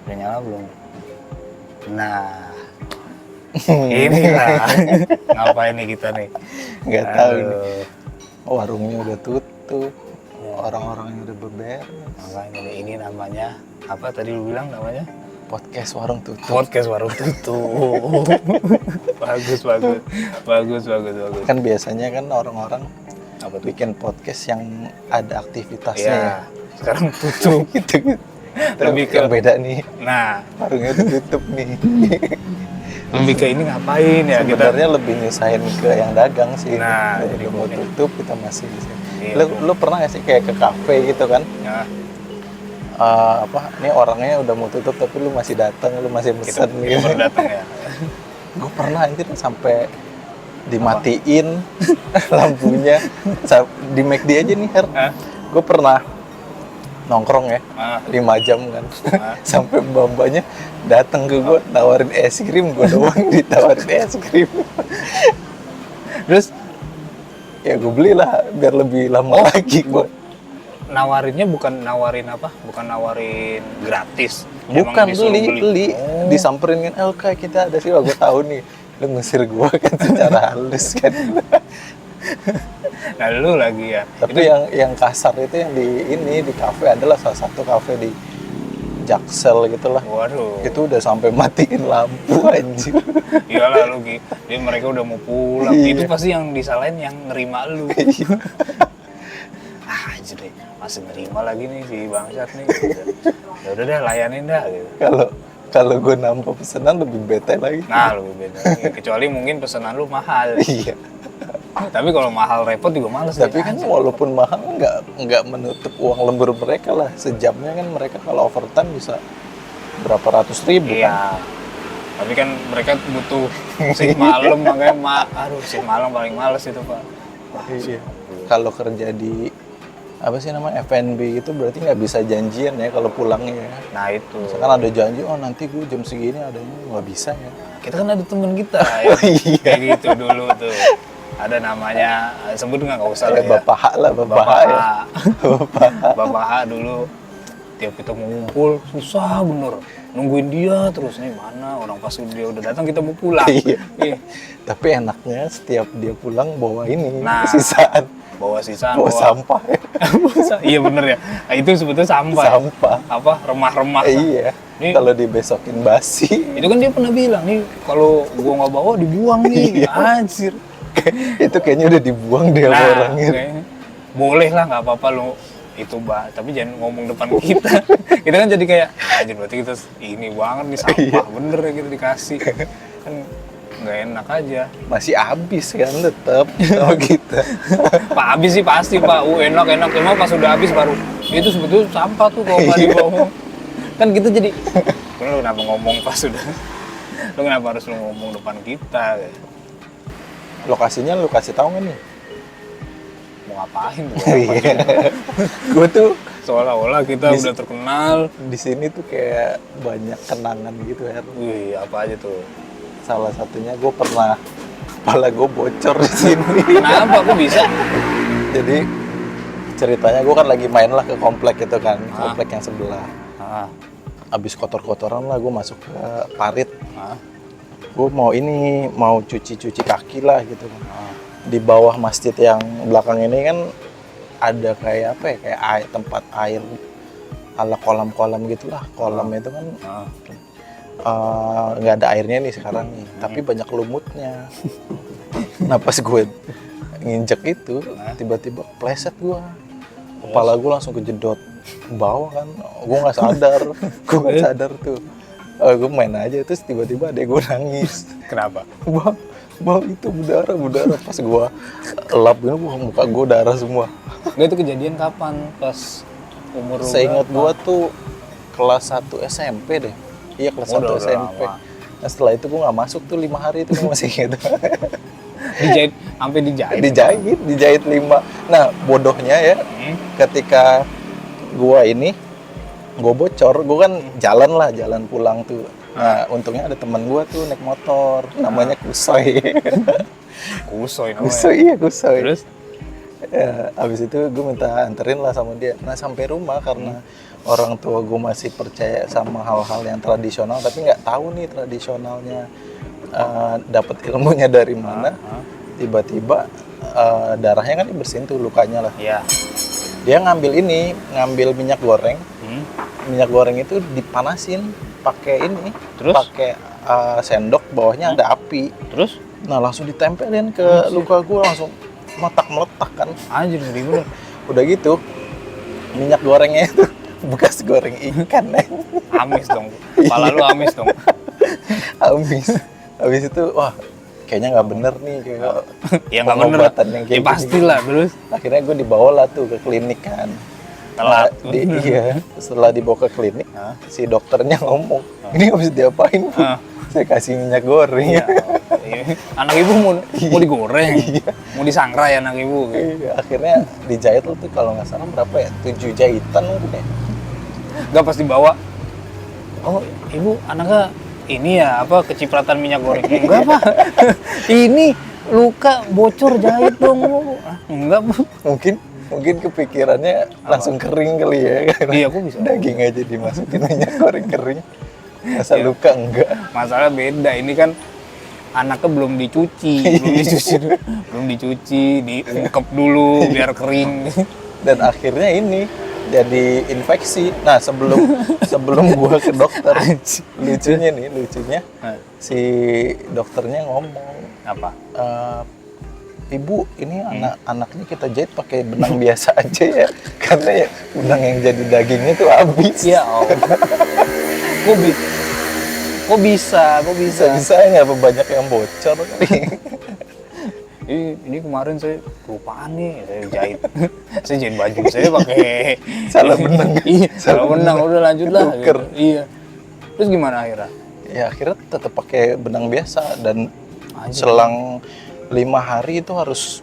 Udah nyala belum? Nah, inilah. Ngapain nih kita nih? Nggak tahu nih. Aduh. Warungnya udah tutup, Ya, orang-orangnya udah beberes. makanya ini namanya apa tadi lu bilang namanya? Podcast warung tutup. Podcast warung tutup. bagus. Kan biasanya kan orang-orang Apa tuh? bikin podcast yang ada aktivitasnya Ya, ya. sekarang tutup. Gitu. Lebih ke- yang beda nih, Nah, warungnya udah tutup nih. lebih ke ini ngapain ya kita? Sebenarnya lebih nyusahin ke yang dagang sih. Nah, Udah jadi mau mungkin- tutup kita masih di sini. Iya, Lu pernah gak sih kayak ke kafe gitu kan? Ya, Ini orangnya udah mau tutup tapi lu masih datang, lu masih kita, pesen kita gitu. baru datang ya. Gue pernah anjir sampai dimatiin lampunya di McD aja nih Her. Hah? Gue pernah nongkrong ya Ah, 5 jam kan. ah. Sampai mbak-mbaknya datang ke gue nawarin es krim, gue doang ditawarin es krim. Terus ya gue belilah biar lebih lama lagi gue. Nawarinnya bukan nawarin apa? Bukan nawarin gratis. Bukan Emang disuruh beli, Oh. disamperin kan, kayak kita ada sih, gue tahu nih, lu ngusir gue kan secara halus kan. Nah, lu lagi ya. Tapi yang kasar itu yang di kafe adalah salah satu kafe di Jaksel gitulah. Waduh. Itu udah sampai matiin lampu anjir. Iyalah lu Gi. Dia mereka udah mau pulang. Iya. Itu pasti yang disalahin yang nerima lu. Anjir deh, masih nerima lagi nih si bangsat nih. Gitu. Ya udah deh, layanin dah gitu. Kalau gue nambah pesanan lebih bete lagi. Nah, lebih beda. Kecuali mungkin pesanan lu mahal. Iya. Tapi kalau mahal repot juga males. Tapi deh. kan walaupun mahal nggak menutup uang lembur mereka lah. Sejamnya kan mereka kalau overtime bisa berapa ratus ribu kan. Iya. Tapi kan mereka butuh shift malam, makanya shift malam paling males itu, Pak. Iya. Kalau kerja di apa sih namanya F&B itu berarti nggak bisa janjian ya kalau pulangnya ya. Nah, itu. Misalkan ada janji, oh nanti gue jam segini adanya, nggak bisa ya. Kita kan ada temen kita ya. Iya. Kayak gitu dulu tuh. Ada namanya, sebut nggak usah lah Ada ya. Bapak H lah, Bapak H ya. Bapak H. Bapak H dulu tiap kita mau ngumpul susah bener. Nungguin dia terus nih mana orang pas dia udah datang kita mau pulang. Iya. Iya. Tapi enaknya setiap dia pulang bawa ini, Nah, sisaan, bawa sisaan, bawa sampah ya. Iya bener ya. Nah, itu sebetulnya sampah. Ya? Sampah. Apa remah-remah. Iya. Ini- Kalau dibesokin basi, Itu kan dia pernah bilang nih kalau gua nggak bawa dibuang nih. Iya. Anjir. itu kayaknya udah dibuang deh sama orangnya. kayaknya boleh lah nggak apa-apa lo itu tapi jangan ngomong depan kita. Kita kan jadi kayak anjir berarti kita ini banget nih sampah bener ya kita dikasih kan nggak enak aja. Masih habis kan tetap sama kita. Pak habis sih pasti Pak, enak emang pas udah habis baru itu sebetulnya sampah tuh kalau nggak dibawa. Kan kita jadi lu kenapa ngomong pas udah lu kenapa harus lu ngomong depan kita Lokasinya lu kasih tahu nggak nih? mau ngapain tuh Gue tuh seolah-olah kita Di- udah terkenal. di sini tuh kayak banyak kenangan gitu Her. Wih, apa aja tuh? Salah satunya gue pernah kepala gue bocor di sini. Kenapa kok bisa? Jadi ceritanya gue kan lagi main lah ke komplek itu kan, komplek yang sebelah. Ah, Abis kotor-kotoran lah gue masuk ke parit. ah, Gue mau cuci kaki lah gitu kan. Di bawah masjid yang belakang ini kan ada kayak apa ya, kayak air, tempat air ala kolam-kolam gitulah. Kolam itu kan ah. nggak ada airnya nih sekarang nih, tapi banyak lumutnya. Nah pas gue nginjek itu, tiba-tiba pleset gue, kepala gue langsung kejedot ke bawah kan, gue nggak sadar tuh. Gue main aja terus tiba-tiba adek gue nangis. Kenapa? Bang itu berdarah pas gue lap gini, muka gue darah semua. Nggak, itu kejadian kapan? Pas umur lu Seingat berapa? gue tuh kelas 1 SMP deh. Iya kelas 1 Udah SMP. lama. Nah setelah itu gue nggak masuk tuh 5 hari itu gue masih inget. Dijahit, sampai dijahit. dijahit 5. Nah bodohnya ya, ketika gue bocor, gue kan jalan pulang tuh. Nah untungnya ada teman gue tuh naik motor, namanya Kusoy. Kusoy namanya. Kusoy. Terus? Ya, abis itu gue minta anterin lah sama dia. Nah sampai rumah karena orang tua gue masih percaya sama hal-hal yang tradisional, tapi nggak tahu nih tradisionalnya dapat ilmunya dari mana. Tiba-tiba darahnya kan dibersihin tuh lukanya lah. Iya. Dia ngambil minyak goreng. Minyak goreng itu dipanasin pakai ini, Terus? pakai sendok, bawahnya ada api. Terus? Nah langsung ditempelin ke luka gue, langsung meletak kan. Anjir, ngeri bener. Udah gitu minyak gorengnya itu bekas goreng ikan. Amis dong. Kepala lu amis dong. Habis itu wah kayaknya nggak bener nih kayak Ya nggak bener lah. pengobatan yang kayak Ya pastilah. Terus? Akhirnya gue dibawa lah tuh ke klinik kan. Telat. Iya, setelah dibawa ke klinik, si dokternya ngomong, ini habis diapain? Bu? Saya kasih minyak goreng. Iya. Anak ibu mau digoreng, mau disangrai anak ibu. Gitu. Iya, akhirnya dijahit tuh kalau nggak salah berapa ya? 7 jahitan mungkin ya. Gak pas dibawa. Oh, ibu anaknya ini ya apa kecipratan minyak goreng? Enggak pak. Ini luka bocor jahit dong. Enggak bu. Mungkin kepikirannya langsung kering kali ya. Iya, aku bisa. Daging aja dimasukin minyak goreng kering. Masa Ya. luka enggak? Masalah beda. Ini kan anaknya belum dicuci, belum dicuci, diungkep dulu biar kering. Dan akhirnya ini jadi infeksi. Nah sebelum gua ke dokter, lucunya si dokternya ngomong, Apa? Ibu ini anaknya kita jahit pakai benang biasa aja ya, karena ya benang yang jadi dagingnya tuh habis. Ya Allah. Kok bisa? Bisa-bisanya apa banyak yang bocor kali. Ini kemarin saya kelupaan nih, saya jahit. Saya jahit baju saya pakai Salah benang. Iya, salah benang. Udah lanjut lah. Tuker. Gitu. Iya. Terus gimana akhirnya? Ya akhirnya tetap pakai benang biasa dan Anjir. selang 5 hari itu harus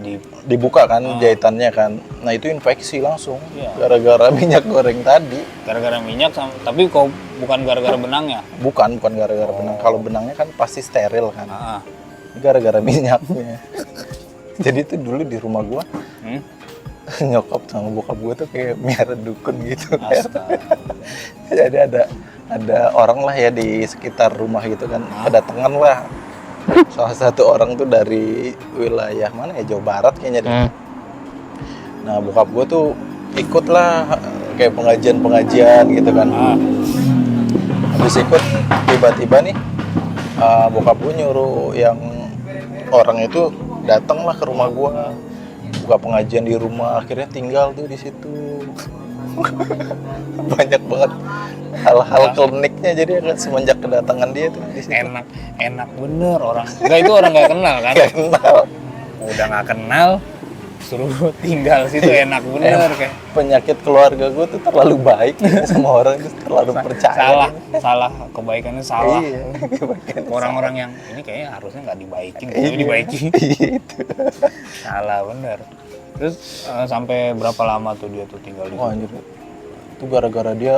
Di dibuka kan jahitannya kan. Nah itu infeksi langsung Iya. gara-gara minyak goreng tadi. gara-gara minyak tapi kok bukan gara-gara benangnya. Bukan gara-gara benang. Kalau benangnya kan pasti steril kan. Ah. Gara-gara minyaknya. Jadi itu dulu di rumah gua nyokap sama bokap gua tuh kayak miara dukun gitu. Astaga. Jadi ada orang lah ya di sekitar rumah gitu kan. Kedatangan lah salah satu orang tuh dari wilayah mana ya, Jawa Barat kayaknya deh. Nah bokap gue tuh ikut lah kayak pengajian gitu kan. Habis ikut tiba-tiba nih bokap gue nyuruh yang orang itu datang lah ke rumah gue, buka pengajian di rumah, akhirnya tinggal tuh di situ. Banyak banget hal-hal kliniknya, jadi semenjak kedatangan dia tuh di situ. Enak bener orang. Enggak, itu orang nggak kenal kan? Gak kenal. Udah nggak kenal, suruh tinggal situ enak bener kayak. Penyakit keluarga gue tuh terlalu baik sama orang itu terlalu percaya. Salah, kebaikannya salah. Iya, kebaikannya Orang-orang yang ini kayaknya harusnya nggak dibaikin, Iya. tapi dibaiki. Itu. Salah bener. Terus sampai berapa lama tuh dia tuh tinggal di Wah situ? anjir, itu gara-gara dia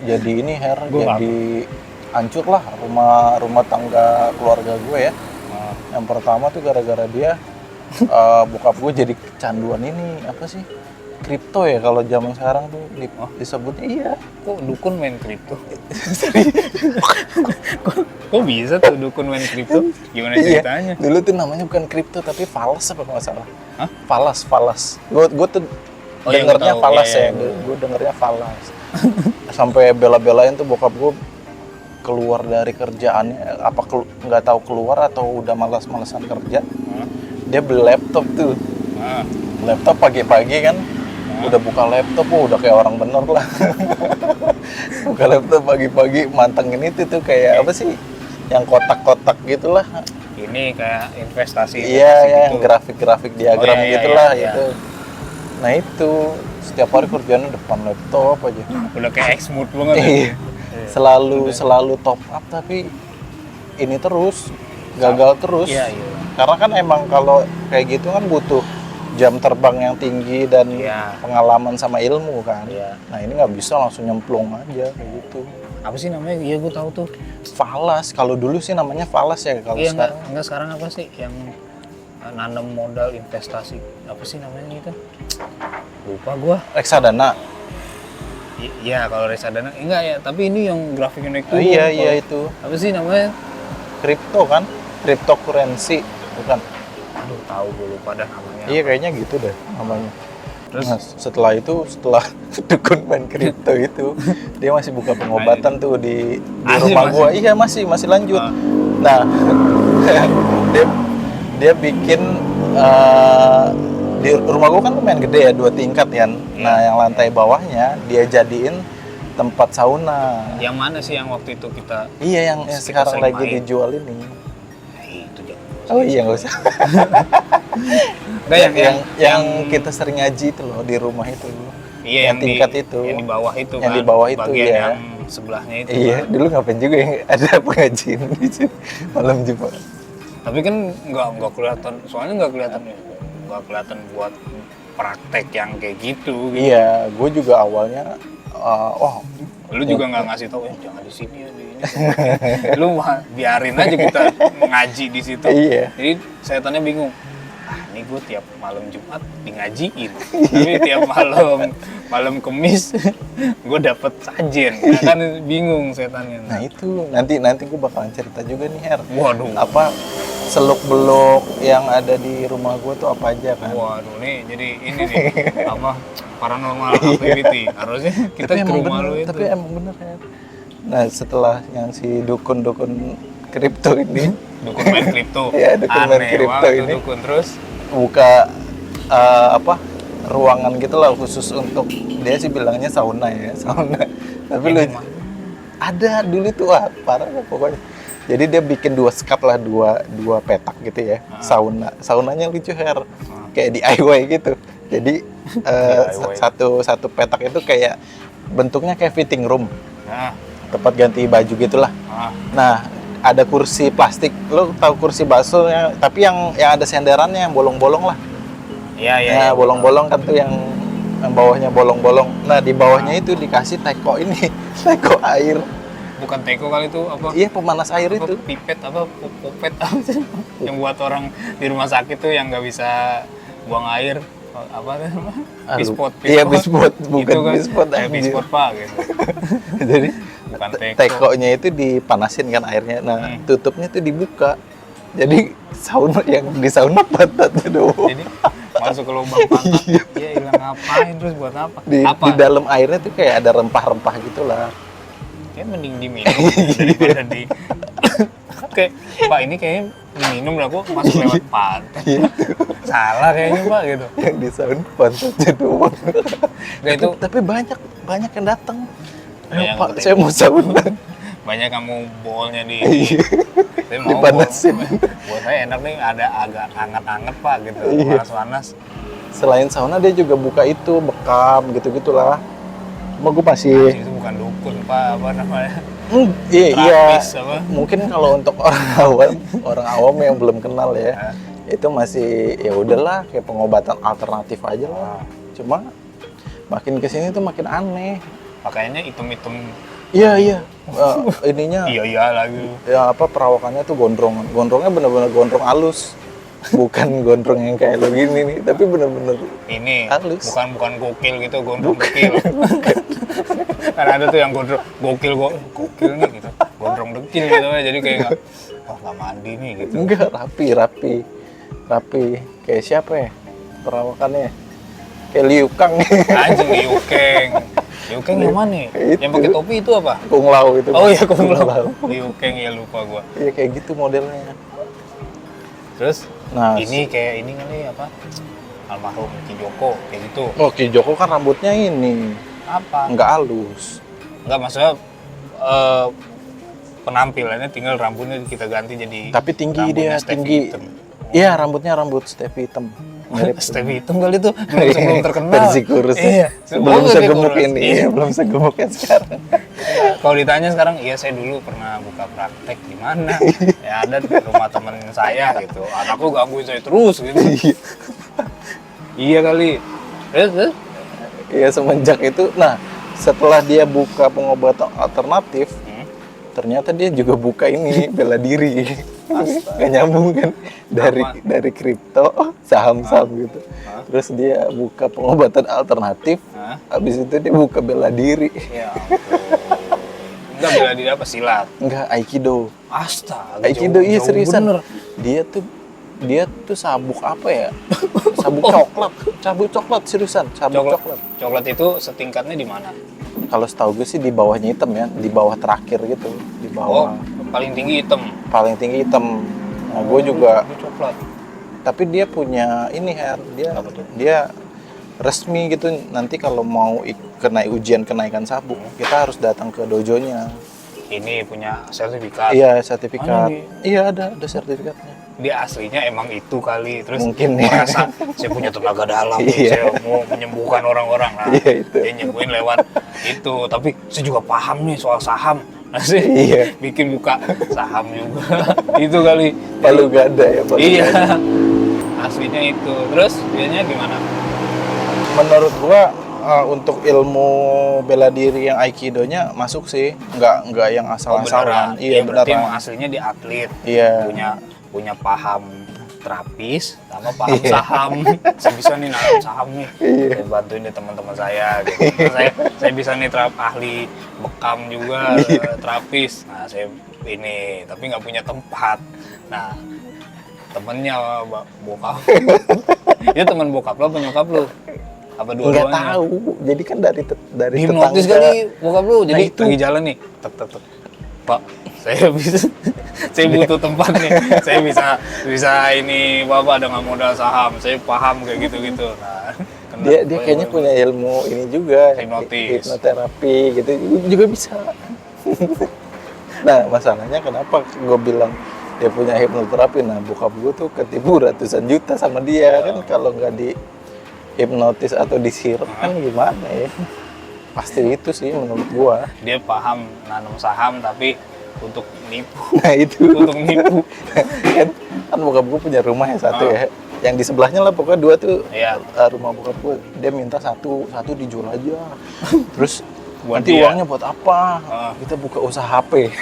jadi ini jadi hancur lah rumah tangga keluarga gue ya. Yang pertama tuh gara-gara dia bokap gue jadi kecanduan ini apa sih, kripto ya kalau zaman sekarang tuh disebutnya. Iya. Kok dukun main kripto? Kok bisa tuh dukun main kripto? Gimana ceritanya? Iya. Dulu tuh namanya bukan kripto tapi falas apa nggak salah. Hah? Falas. Gue tuh iya, dengernya gua tahu. falas Iya, ya. Gue dengernya falas. Sampai bela-belain tuh bokap gue keluar dari kerjaannya, apa nggak tahu keluar atau udah malas-malasan kerja. Dia beli laptop tuh. Laptop pagi-pagi kan. Udah buka laptop, udah kayak orang bener lah. Buka laptop pagi-pagi, mantengin itu tuh kayak apa sih? Yang kotak-kotak gitulah. Ini kayak investasi. Iya, yang gitu. grafik-grafik diagram Oh, iya, gitulah iya. itu. Nah itu setiap hari kerjanya depan laptop aja. Udah kayak X-mood banget ya. Iya. Selalu top up tapi ini terus gagal terus. Iya. Karena kan emang kalau kayak gitu kan butuh jam terbang yang tinggi dan Iya. pengalaman sama ilmu kan. Iya. Nah ini nggak bisa langsung nyemplung aja kayak gitu. Apa sih namanya? Iya, gue tahu tuh. Falas, kalau dulu sih namanya falas ya, kalau Iya, sekarang enggak sekarang apa sih yang nanam modal investasi? Apa sih namanya itu? Lupa gua. reksadana. Iya, kalau reksadana enggak ya, tapi ini yang grafiknya naik Oh, turun. iya Kalau- itu Apa sih namanya? kripto kan, cryptocurrency bukan? Aduh, tahu gue lupa dah namanya. Iya kayaknya gitu deh namanya. Terus Nah, setelah dukun main kripto itu, dia masih buka pengobatan tuh di Masih, rumah masih? gua. Iya masih lanjut. Ah. Nah, dia bikin di rumah gua kan lumayan gede ya, 2 tingkat kan. Nah, yang lantai bawahnya dia jadiin tempat sauna. yang mana sih yang waktu itu kita Iya yang Kita sekarang sering lagi main. dijual ini. itu jangan. Oh iya nggak usah. Enggak yang kita sering ngaji itu loh di rumah itu. iya yang tingkat di, itu. yang di bawah itu Yang kan. di bawah itu, bagian iya. yang sebelahnya itu. Iya, kan. dulu ngapain juga yang ada pengajian di sini malam Jumat. Tapi kan nggak kelihatan, soalnya nggak kelihatan buat praktek yang kayak gitu. Iya, gue juga awalnya, Lu juga nggak ngasih tahu, jangan di sini ya, di ini. Lu mah biarin aja kita ngaji di situ. Iya. Jadi setannya bingung. Ah, ini gue tiap malam Jumat di ngajiin. Tapi tiap malam Kemis gue dapet sajen. Nah, kan bingung setannya. Nah itu nanti gue bakalan cerita juga nih Her. Waduh. Apa seluk beluk yang ada di rumah gue tuh apa aja kan? Waduh nih, jadi ini nih apa paranormal activity. Harusnya kita ke rumah lu itu. Tapi emang bener Her. Nah setelah yang si dukun kripto ini Dukun main kripto. Iya, dukun main Aneh kripto banget tuh ini. dukun terus. buka ruangan gitu lah khusus untuk, dia sih bilangnya sauna ya, sauna. Tapi lu Ini mah. ada dulu tuh parah lah pokoknya. Jadi dia bikin 2 skap lah, dua petak gitu ya, saunanya lucu Her, kayak DIY gitu. Jadi DIY. satu petak itu kayak bentuknya kayak fitting room, Nah, tempat ganti baju gitulah. ah, Nah, ada kursi plastik, lo tahu kursi bakso ya, tapi yang ada senderannya yang bolong-bolong lah. iya. Ya, bolong-bolong kan tuh yang bawahnya bolong-bolong. Nah, di bawahnya itu dikasih teko ini, teko air. Bukan teko kali itu apa? Iya, pemanas air Apa, itu. pipet apa popet apa sih? Yang buat orang di rumah sakit tuh yang nggak bisa buang air. Apa namanya? Bispot. Iya, bispot, bukan Itu kan, bispot, anjir. bispot Pak gitu. Jadi Bukan teko. tekonya itu dipanasin kan airnya. Nah, tutupnya itu dibuka. Jadi sauna yang di sauna pantat doang. Jadi masuk ke lubang pantat. Ya hilang ngapain terus buat apa? Di dalam airnya tuh kayak ada rempah-rempah gitulah. Kayak mending diminum daripada di kayak Pak ini kayaknya diminum lah kok masuk lewat pantat. Salah kayaknya Pak gitu. Yang di sauna pantatnya doang. Nah, itu Tapi banyak yang datang. Banyak Ayo Pak, yang saya mau sauna. banyak kamu bolnya di Iya. saya mau Dipanasin. buat saya enak nih ada agak anget-anget Pak gitu. Iya. Panas-panas. Selain sauna dia juga buka itu, bekam gitu-gitulah. Cuma gue masih Itu bukan dukun Pak, apa namanya? iya. Terapis apa? Mungkin kalau untuk orang awam yang belum kenal ya, itu masih ya udahlah kayak pengobatan alternatif aja lah. Cuma makin kesini tuh makin aneh. Pakaiannya hitam-hitam. Iya. Ininya Iya lagi. ya apa perawakannya tuh gondrongnya bener-bener gondrong halus. Bukan gondrong yang kayak lo gini nih, tapi bener-bener Ini halus. bukan gokil gitu, gondrong dekil. Karena ada tuh yang gondrong gokil nih gitu. Gondrong dekil gitu ya. Jadi kayak nggak mandi nih gitu. Enggak, rapi. Kayak siapa ya perawakannya? Kayak Liu Kang. Anjing Liu Kang yang mana? Itu. Yang pakai topi itu apa? Kung Lao itu. Oh iya Kung Lao. Liu Kang ya lupa gua. Iya kayak gitu modelnya. Terus Nah, ini kayak ini kali apa? Almarhum Ki Joko kayak gitu. Oh, Ki Joko kan rambutnya ini Apa? nggak halus. Enggak maksudnya penampilannya tinggal rambutnya kita ganti jadi Tapi tinggi rambutnya dia, Stevie tinggi. hitam. Iya, rambutnya rambut Stevie hitam. Mirip Stevie hitam kali itu sebelum terkenal. versi kurus. Iya. Belum Oh, segemuk kurus. ini. Iya. Iya, belum segemuk yang sekarang. Kalau ditanya sekarang, iya saya dulu pernah buka praktek di mana? Ya ada di rumah temen saya gitu. Anakku gangguin saya terus gitu. Iya kali. Terus? Iya, semenjak itu. Nah, setelah dia buka pengobatan alternatif, ternyata dia juga buka ini bela diri. Gak nyambung kan dari kripto saham-saham gitu. Terus dia buka pengobatan alternatif. Habis itu dia buka bela diri. Ya ampun. Enggak bela diri apa, silat? Enggak, aikido. Astaga. Aikido iya jauh seriusan. bener. Dia tuh sabuk apa ya? Sabuk coklat seriusan, sabuk coklat. Coklat itu setingkatnya di mana? Kalau setahu gue sih di bawahnya hitam ya, di bawah terakhir gitu, di bawah. Paling tinggi hitam. Paling tinggi hitam. Nah, gue juga. Coklat. Tapi dia punya ini Her, dia resmi gitu. Nanti kalau mau kena ujian kenaikan sabuk, kita harus datang ke dojonya. Ini punya sertifikat. Iya, sertifikat. Iya, ada sertifikatnya. Dia aslinya emang itu kali, terus mungkin merasa saya punya tenaga dalam, saya mau menyembuhkan orang-orang. Nah, itu. dia nyembuhin lewat itu. Tapi saya juga paham nih soal saham. Nah, bikin buka saham juga. Itu kali. Palu gada ya, iya. Aslinya itu. Terus dianya gimana? Menurut gua untuk ilmu bela diri yang aikidonya masuk sih, nggak yang asal-asalan. Iya, berarti emang aslinya di atlet. Iya. Punya paham terapis sama paham saham. Saya bisa nih nanam saham nih. Saya bantuin deh teman-teman saya gitu. Saya bisa nih ahli bekam juga, terapis. Nah, saya ini tapi nggak punya tempat. Nah, temennya bokap. Itu teman bokap lo, penyokap lo? Apa dua-duanya? Nggak tahu. Jadi kan dari hipnotis tetangga. kali bokap lo. Jadi itu. lagi jalan nih. Tek. Pak, saya butuh tempat nih. Saya bisa ini, Bapak dengan modal saham. Saya paham kayak gitu-gitu. Nah, dia kayaknya punya ilmu ini juga. Hipnoterapi gitu juga bisa. Nah, masalahnya kenapa gue bilang dia punya hipnoterapi? Nah, bokap gue tuh ketipu ratusan juta sama dia. Kan kalau nggak di hipnotis atau disirep kan gimana ya? Pasti itu sih menurut gua. Dia paham nanam saham tapi untuk nipu. Nah itu. Untuk nipu. kan bokap gua punya rumah yang satu ya. Yang di sebelahnya lah pokoknya dua tuh. Iya. Rumah bokap gua. Dia minta satu dijual aja. Terus buat nanti dia. Uangnya buat apa? Kita buka usaha HP.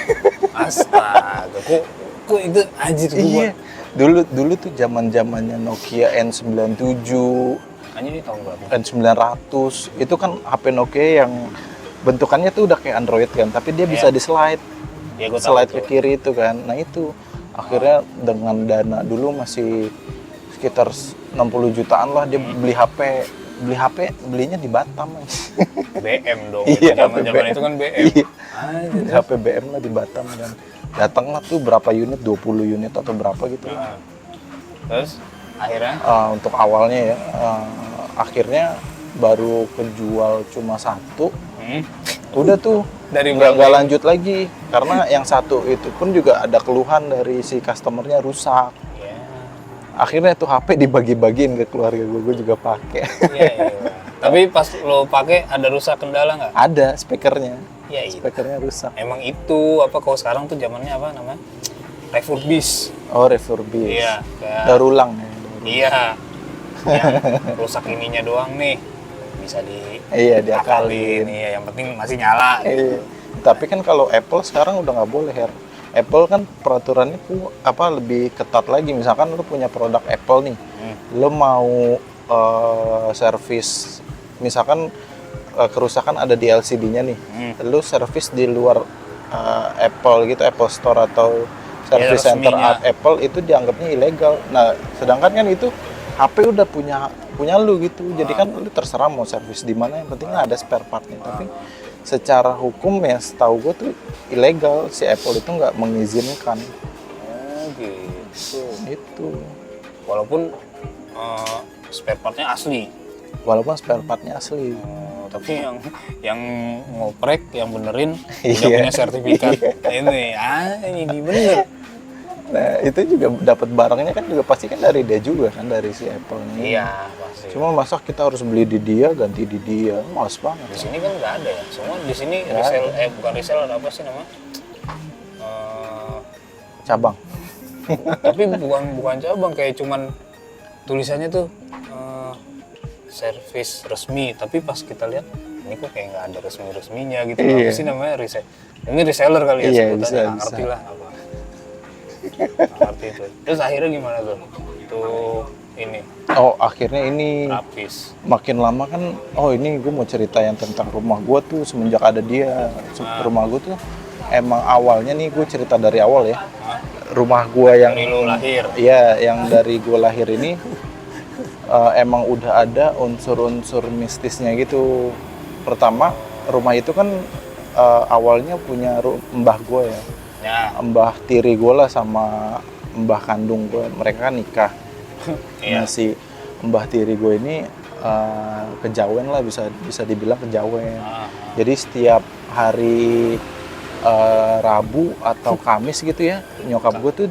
Astaga. Kok itu anjir gua. Iya. Dulu tuh zaman-zamannya Nokia N97. Hanya ini tahun berapa? N900 itu kan HP Nokia yang bentukannya tuh udah kayak Android kan, tapi dia bisa di slide, slide ke kiri itu kan. Nah itu akhirnya dengan dana dulu masih sekitar 60 jutaan lah dia beli HP belinya di Batam. BM dong. Iya, zaman itu kan BM. Iya. HP BM lah di Batam dan datanglah tuh berapa unit, 20 unit atau berapa gitu. Terus akhirnya untuk awalnya ya akhirnya baru kejual cuma satu. Udah tuh dari nggak lanjut lagi karena yang satu itu pun juga ada keluhan dari si customernya rusak. Akhirnya tuh HP dibagi-bagiin ke keluarga gue juga pakai. Tapi pas lo pakai ada rusak kendala nggak? Ada speakernya. Speakernya rusak. Emang itu apa kalau sekarang tuh zamannya apa namanya? Refurbish. Oh, refurbish. Iya, daur ulang ya. Iya. Yang rusak ininya doang nih. Bisa diakalin. Iya, yang penting masih nyala. Iya. Tapi kan kalau Apple sekarang udah nggak boleh, Her. Apple kan peraturannya lebih ketat lagi. Misalkan lu punya produk Apple nih. Lu mau servis misalkan kerusakan ada di LCD-nya nih. Lu servis di luar Apple gitu, Apple Store atau service center Apple itu dianggapnya ilegal. Nah, sedangkan kan itu HP udah punya lu gitu. Jadi kan lu terserah mau servis di mana, yang penting ada spare partnya. Tapi secara hukum ya setahu gue tuh ilegal, si Apple itu nggak mengizinkan. Gitu. Itu. Walaupun spare partnya asli. Tapi yang ngoprek, yang benerin udah punya sertifikat. Ini bener. Nah, itu juga dapat barangnya kan juga pasti kan dari dia juga kan, dari si Apple-nya. Iya, pasti. Cuma masa kita harus beli di dia, ganti di dia, males banget. Di sini kan nggak ada ya. Semua di sini bukan reseller, apa sih namanya? Cabang. Tapi bukan cabang, kayak cuman tulisannya tuh servis resmi, tapi pas kita lihat ini kok kayak nggak ada resminya gitu. Apa sih namanya? Mungkin reseller kali ya, sebutannya, nggak ngerti lah apa. Nggak ngerti tuh. Terus akhirnya gimana tuh? Tuh ini Oh akhirnya ini rapis. makin lama kan, oh ini gue mau cerita yang tentang rumah gue tuh semenjak ada dia. Rumah gue tuh emang awalnya nih, gue cerita dari awal ya. Hah? Rumah gue yang Dari lu lahir. Iya, yang dari gue lahir ini emang udah ada unsur-unsur mistisnya gitu. Pertama, rumah itu kan awalnya punya mbah gue ya. Ya. Mbah tiri gue lah sama mbah kandung gue. Mereka kan nikah. Iya. Nah, si mbah tiri gue ini kejawen lah, bisa dibilang kejawen. Jadi setiap hari Rabu atau Kamis gitu ya, nyokap gue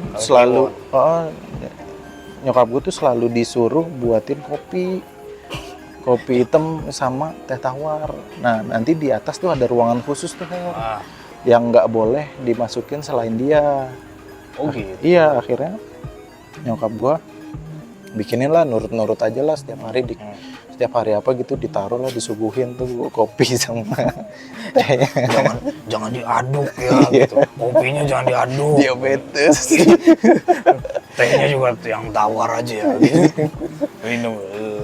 tuh selalu disuruh buatin kopi hitam sama teh tawar. Nah nanti di atas tuh ada ruangan khusus tuh yang nggak boleh dimasukin selain dia. Oh gitu. Iya, akhirnya nyokap gue bikinin lah, nurut-nurut aja lah setiap hari setiap hari apa gitu ditaruh lah, disuguhin tuh kopi sama tehnya. Jangan diaduk ya gitu. Kopinya jangan diaduk. Diabetes. Tehnya juga yang tawar aja ya. Gitu. Minum.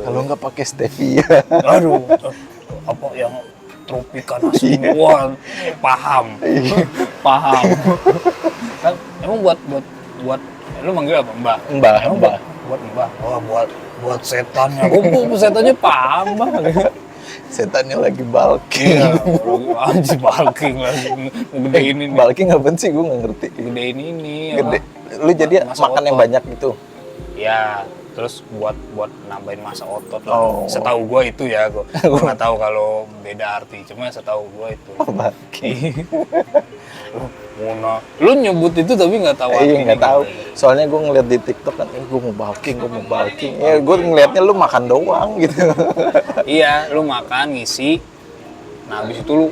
Kalau nggak pakai stevia. Aduh, apa yang Tropicana semua paham. Paham. Kan emang buat lu manggil apa? Mbak. Emang Mbah. buat mbak. Oh, buat setannya. Gua setannya paham, Bang. Setannya lagi bulking. Iya, anjir bulking lagi. Ngegedein ini. Bulking apa sih? Gue nggak ngerti. Ngegedein ini. Gede. apa? Lu jadi Masa makan yang otot. banyak gitu. Ya, terus buat nambahin masa otot lah. Oh. Setahu gua itu ya, gua nggak tahu kalau beda arti. Cuma setahu gua itu. Bulking. Lu nyebut itu tapi nggak tahu Iya artinya nggak tahu. gimana. Soalnya gue ngeliat di TikTok kan, gue mau bulking. Ya gue ngeliatnya lu makan doang gitu. Iya, lu makan ngisi. Nah, habis itu lu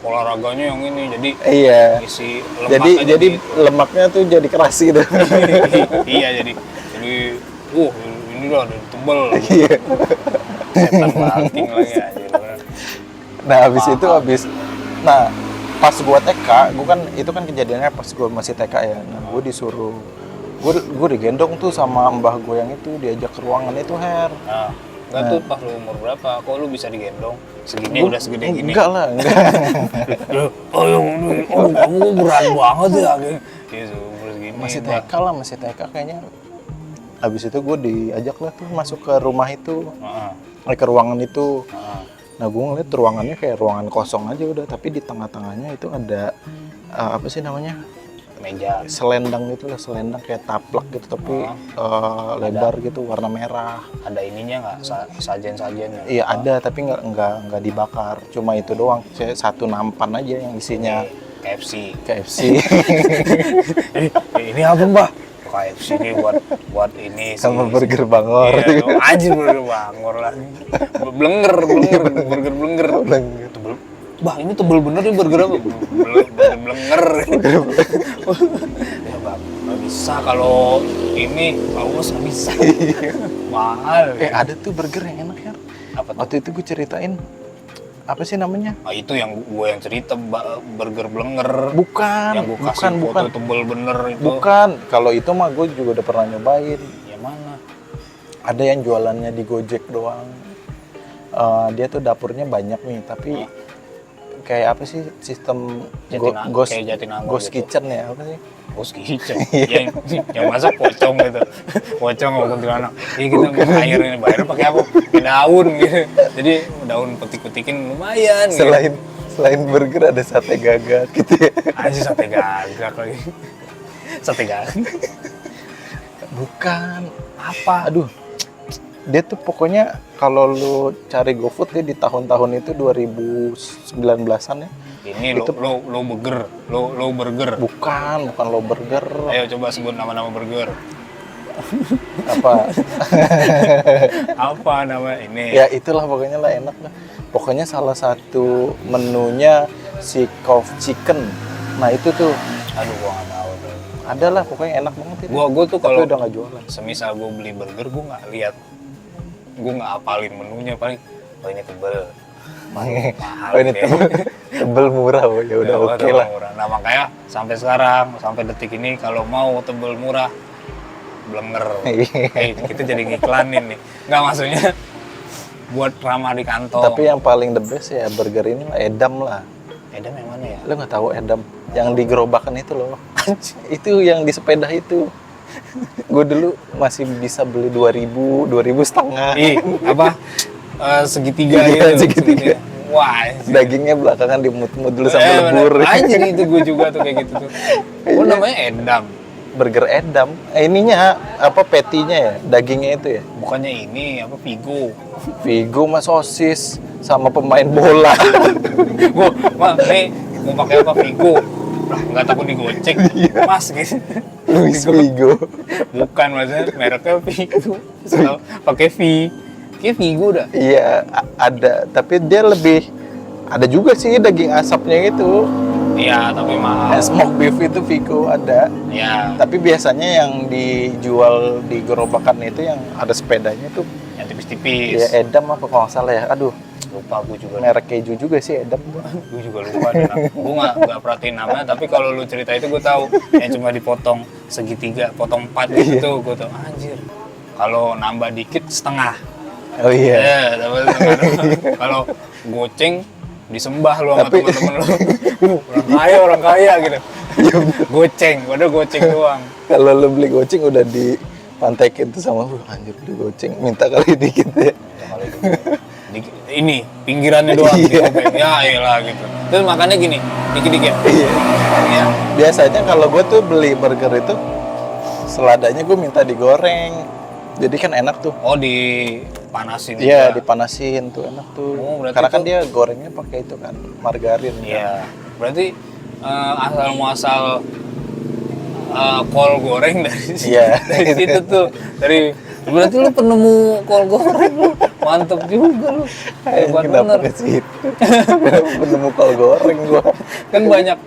olahraganya yang ini. Jadi Iya. ngisi lemak Jadi aja gitu. lemaknya tuh jadi keras gitu. Iya, jadi ini udah tebel. Iya. Setan bulking lagi aja. Nah nah pas gua TK, itu kan kejadiannya pas gua masih TK ya. Nah gua disuruh, gua digendong tuh sama mbah gua yang itu, diajak ke ruangan itu Her. Nah, enggak tuh pas lu umur berapa? Kok lu bisa digendong? Segini udah segede gini. Enggak lah, enggak. Kamu berat banget ya. Gitu, umur segini. Masih TK lah, masih TK kayaknya. Habis itu gue diajak lah tuh masuk ke rumah itu, ke ruangan itu. Nah gue ngeliat ruangannya kayak ruangan kosong aja udah, tapi di tengah-tengahnya itu ada apa sih namanya, Meja. selendang gitu lah, selendang kayak taplak gitu tapi lebar gitu, warna merah. Ada ininya nggak? Sajen-sajen? Iya ada, tapi nggak dibakar, cuma itu doang, satu nampan aja yang isinya KFC. Ini apa Mbah? KFC ini buat ini sih. sama burger Bangor. Iya, anjir burger Bangor lagi. Blenger, burger blenger. Tebel. Bah, ini tebel bener nih burger apa? Burger blenger. Ya Bang, nggak bisa kalau ini paus nggak bisa. Mahal. Ada tuh burger yang enak ya. Apa tuh? Waktu itu gue ceritain, apa sih namanya? Ah, itu yang gue yang cerita burger blenger. Bukan, Yang gue kasih foto tebel bener itu. Bukan, kalau itu mah gue juga udah pernah nyobain. Yang mana? Ada yang jualannya di Gojek doang. Dia tuh dapurnya banyak nih, tapi kayak apa sih sistem ghost gitu. kitchen ya, apa sih? Ghost kitchen. yang masak pocong gitu. Pocong sama kuntilanak. Iya kita air ini bayar pakai apa? Pakai daun gitu. Jadi daun petik-petikin lumayan gitu. Selain burger ada sate gagak gitu ya. Anjir sate gagak lagi. Sate gagak. Bukan. Apa? Aduh. Dia tuh pokoknya kalau lu cari GoFood dia di tahun-tahun itu 2019-an ya. Ini itu, lo burger. Bukan low burger. Ayo coba sebut nama-nama burger. Apa? Apa nama ini? Ya itulah pokoknya lah, enak lah. Pokoknya salah satu menunya si Cow Chicken. Nah itu tuh. Aduh gua nggak tahu. Ada lah pokoknya enak banget itu. Gua tuh kalau udah nggak jualan. Semisal gua beli burger gua nggak lihat, gua nggak apalin menunya, paling oh ini tebel. mahal Oh ini deh. tebel murah, oh, ya udah Ya, oke tebel lah. murah. Nah makanya sampai sekarang, sampai detik ini kalau mau tebel murah, blenger. Kita jadi ngiklanin nih. Nggak, maksudnya buat ramah di kantong. Tapi yang paling the best ya burger ini lah, Edam lah. Edam yang mana ya? Lo nggak tahu Edam? Yang di gerobakan itu loh. Itu yang di sepeda itu. Gue dulu masih bisa beli 2000, 2000 setengah. Ih, apa? Segitiga Iya, gitu. segitiga. Wah, anjir. Dagingnya belakangan dimut-mut dulu sampai lebur. Anjir, itu gue juga tuh kayak gitu tuh. Oh namanya Edam. Burger Edam. Ininya apa patty-nya ya? Dagingnya itu ya. Bukannya ini apa Vigo. Vigo mas sosis sama pemain bola. Gue, Mas, nih mau pakai apa Vigo? Lah, nggak takut digocek. Mas gitu. Luis Vigo. Bukan, maksudnya mereknya Vigo. So, pakai V. Kayak Vigo dah. Iya, ada, tapi dia lebih ada juga sih daging asapnya itu. Iya, tapi mahal. Smoke beef itu Vigo ada. Iya, Tapi biasanya yang dijual di gerobakan itu yang ada sepedanya tuh yang tipis-tipis. ya Edam apa kalau nggak salah ya. Aduh, Lupa gue juga. merek keju juga sih Edam. Gue juga lupa deh. Gue nggak perhatiin namanya, tapi kalau lu cerita itu gue tahu. Yang cuma dipotong segitiga, potong 4 gitu. Gue tahu, anjir. Kalau nambah dikit setengah. Oh iya. Ya, tambah setengah doang. Kalau goceng disembah lu sama Tapi- teman-teman lu. Orang kaya gitu. Goceng, padahal goceng doang. Kalau lo beli goceng udah dipantekin tuh sama lu, anjir beli goceng minta kali dikit ya. Ya, kalau itu, ini pinggirannya doang Iya. digopeng. Ya elah gitu. Terus makannya gini, dikit-dikit. Iya. Iya. Biasanya kalau gue tuh beli burger itu seladanya gue minta digoreng. Jadi kan enak tuh. Oh, dipanasin Iya, juga. dipanasin tuh enak tuh. Oh, berarti Karena kan tuh- dia gorengnya pakai itu kan margarin. Iya. Berarti asal muasal kol goreng dari situ. Iya. Dari situ tuh. Berarti lu penemu kol goreng lu. Mantep juga lu. Hebat Kenapa bener. ke situ? Kenapa penemu kol goreng gua? Kan banyak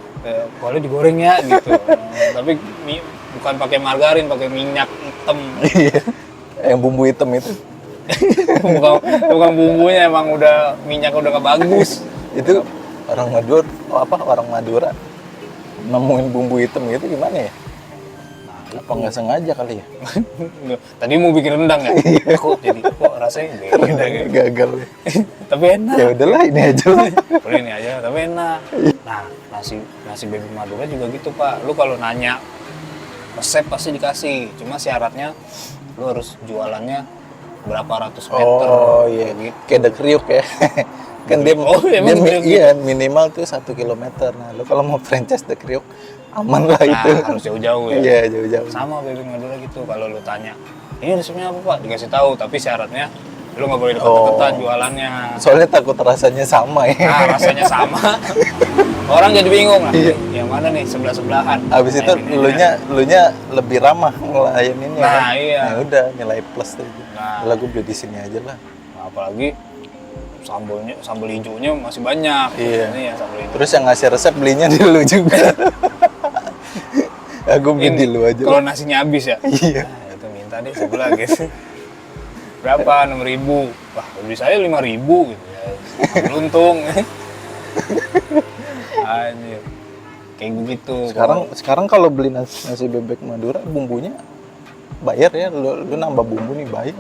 kolnya digoreng ya gitu. Tapi bukan pakai margarin, pakai minyak hitam. Iya. Yang bumbu hitam itu. bukan bumbunya, emang udah minyaknya udah nggak bagus. Itu orang Madura, orang Madura nemuin bumbu hitam gitu gimana ya? Apa nggak sengaja kali ya? Tadi mau bikin rendang ya? Kok rasanya beda gitu. Gagal ya. Tapi enak. Ya udahlah ini aja lah. Boleh ini aja, tapi enak. Nah, nasi bebek Madura juga gitu, Pak. Lu kalau nanya resep pasti dikasih. Cuma syaratnya lu harus jualannya berapa ratus meter. Oh iya, gitu. kayak The Kriuk ya. Kan dia, Oh, emang The Kriuk iya minimal tuh 1 kilometer. Nah, lu kalau mau franchise The Kriuk aman lah itu. Nah, harus jauh-jauh ya. Iya, jauh-jauh. Sama bebek Madura gitu. Kalau lu tanya, ini resepnya apa, Pak? Dikasih tahu, tapi syaratnya lu nggak boleh deket-deketan jualannya. Soalnya takut rasanya sama ya. Nah, rasanya sama. Orang jadi bingung lah. Yang mana nih sebelah-sebelahan. Habis itu Nah, ini elunya lebih ramah ngelayaninnya Nah, kan. iya. Nah, udah nilai plus tuh. Nah. Lah gue beli di sini aja lah. Nah, apalagi sambal hijaunya masih banyak. Iya. Ini ya sambal hijau. Terus yang ngasih resep belinya di lu juga. Aku beli di lu aja. Kalau lah. nasinya habis ya. Iya. Nah, itu minta deh sebelah gitu. Berapa? 6.000. Wah, beli saya 5.000 gitu ya. Beruntung. Anjir. Kayak begitu. Sekarang kalau beli nasi bebek Madura bumbunya bayar ya, lu nambah bumbu nih bayar.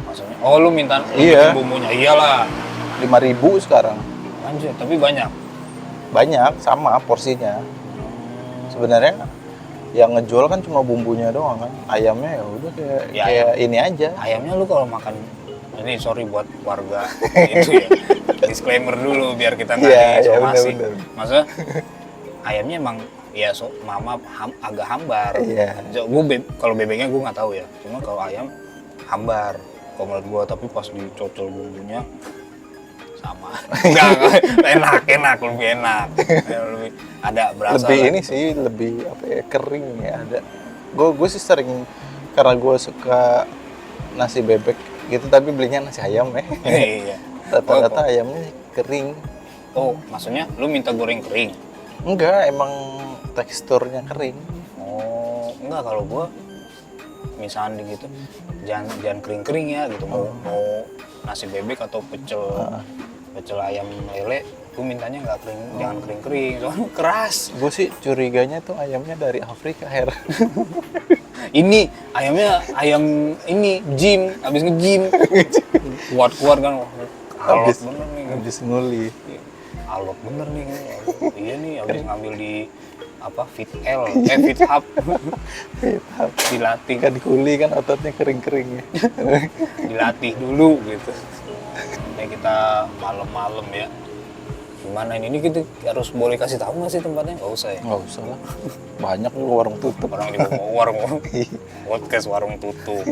Maksudnya, oh lu minta Iya. bikin bumbunya. Iyalah. 5.000 sekarang. Anjir, tapi banyak. Banyak sama porsinya. Sebenarnya yang ngejual kan cuma bumbunya doang kan. Ayamnya ya udah Ya, kayak ini aja. Ayamnya lu kalau makan, ini sorry buat warga itu ya, disclaimer dulu biar kita nggak Iya, disomasi. bener. Maksudnya ayamnya emang ya mama agak hambar. Iya. Kalau bebeknya gue nggak tahu ya. Cuma kalau ayam hambar. Kalau menurut gue, tapi pas dicocol bumbunya sama. Enggak, enak, lebih enak. Lebih ada berasa. Lebih lah. ini sih, lebih apa ya, kering ya ada. Gue sih sering karena gue suka nasi bebek gitu tapi belinya nasi ayam ya. Iya. Rata-rata ayamnya kering. Oh, maksudnya lu minta goreng kering? Enggak, emang teksturnya kering. Oh, enggak, kalau gua misalnya gitu jangan kering-kering ya gitu. Mau nasi bebek atau pecel pecel ayam lele gue mintanya nggak kering, jangan kering-kering, soalnya keras. Gue sih curiganya tuh ayamnya dari Afrika, Her. Ini ayamnya ayam ini gym, habis nge-gym. Kuat-kuat kan. Alot Habis- bener nih. Habis nguli. Alot bener nih. Iya nih habis ngambil di apa Fit L, Fit Hub. Dilatih Kan kuli kan ototnya kering-kering ya. dilatih dulu gitu. Nah, kita malam-malam ya. Gimana ini kita harus boleh kasih tahu nggak sih tempatnya? Nggak usah ya. Nggak usah lah. Banyak nih warung tutup. Orang di warung podcast warung tutup.